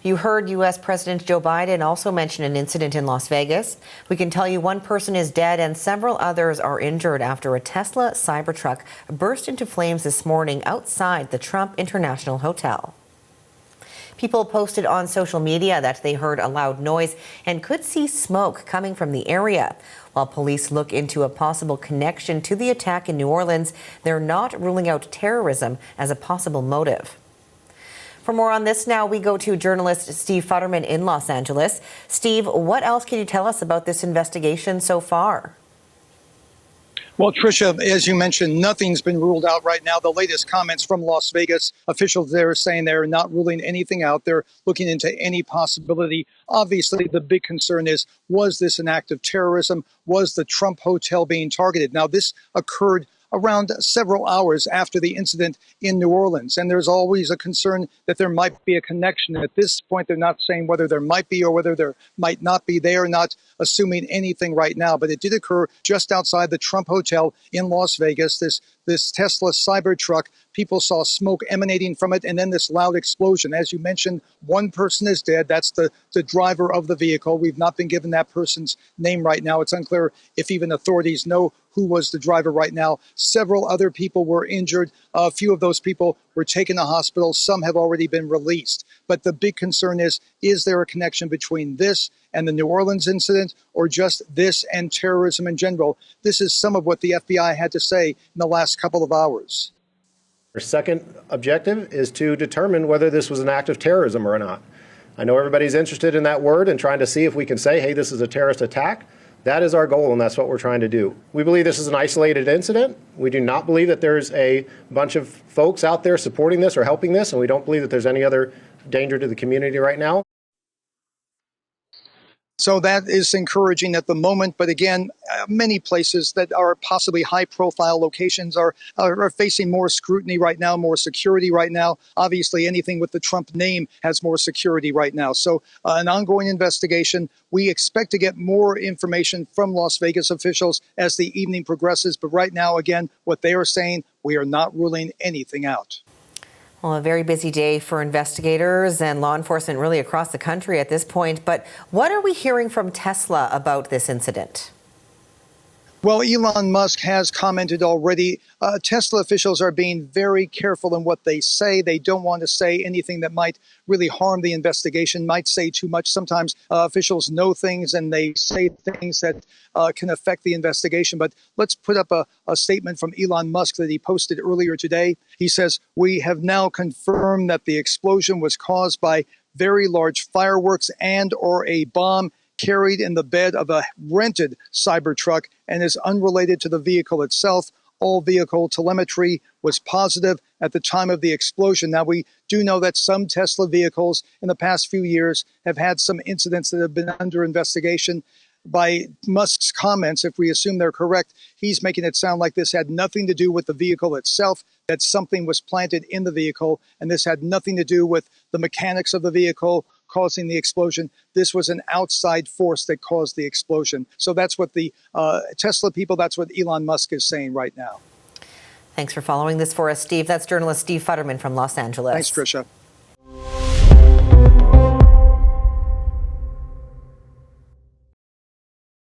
You heard U.S. President Joe Biden also mention an incident in Las Vegas. We can tell you one person is dead and several others are injured after a Tesla Cybertruck burst into flames this morning outside the Trump International Hotel. People posted on social media that they heard a loud noise and could see smoke coming from the area. While police look into a possible connection to the attack in New Orleans, they're not ruling out terrorism as a possible motive. For more on this now, we go to journalist Steve Futterman in Los Angeles. Steve, what else can you tell us about this investigation so far? Well, Tricia, as you mentioned, nothing's been ruled out right now. The latest comments from Las Vegas officials there are saying they're not ruling anything out. They're looking into any possibility. Obviously, the big concern is, was this an act of terrorism? Was the Trump Hotel being targeted? Now, this occurred around several hours after the incident in New Orleans. And there's always a concern that there might be a connection. At this point, they're not saying whether there might be or whether there might not be. They are not assuming anything right now, but it did occur just outside the Trump Hotel in Las Vegas. This Tesla Cybertruck, people saw smoke emanating from it, and then this loud explosion. As you mentioned, one person is dead. That's the driver of the vehicle. We've not been given that person's name right now. It's unclear if even authorities know who was the driver right now. Several other people were injured. A few of those people were taken to hospital. Some have already been released. But the big concern is there a connection between this and the New Orleans incident, or just this and terrorism in general? This is some of what the FBI had to say in the last couple of hours. Our second objective is to determine whether this was an act of terrorism or not. I know everybody's interested in that word and trying to see if we can say, hey, this is a terrorist attack. That is our goal, and that's what we're trying to do. We believe this is an isolated incident. We do not believe that there's a bunch of folks out there supporting this or helping this, and we don't believe that there's any other danger to the community right now. So that is encouraging at the moment. But again, many places that are possibly high-profile locations are facing more scrutiny right now, more security right now. Obviously, anything with the Trump name has more security right now. So an ongoing investigation. We expect to get more information from Las Vegas officials as the evening progresses. But right now, again, what they are saying, we are not ruling anything out. Well, a very busy day for investigators and law enforcement really across the country at this point. But what are we hearing from Tesla about this incident? Well, Elon Musk has commented already. Tesla officials are being very careful in what they say. They don't want to say anything that might really harm the investigation, might say too much. Sometimes officials know things and they say things that can affect the investigation. But let's put up a statement from Elon Musk that he posted earlier today. He says, "We have now confirmed that the explosion was caused by very large fireworks and or a bomb carried in the bed of a rented Cybertruck and is unrelated to the vehicle itself. All vehicle telemetry was positive at the time of the explosion." Now, we do know that some Tesla vehicles in the past few years have had some incidents that have been under investigation. By Musk's comments, if we assume they're correct, he's making it sound like this had nothing to do with the vehicle itself, that something was planted in the vehicle, and this had nothing to do with the mechanics of the vehicle causing the explosion. This was an outside force that caused the explosion. So that's what the Tesla people, that's what Elon Musk is saying right now. Thanks for following this for us, Steve. That's journalist Steve Futterman from Los Angeles. Thanks, Tricia.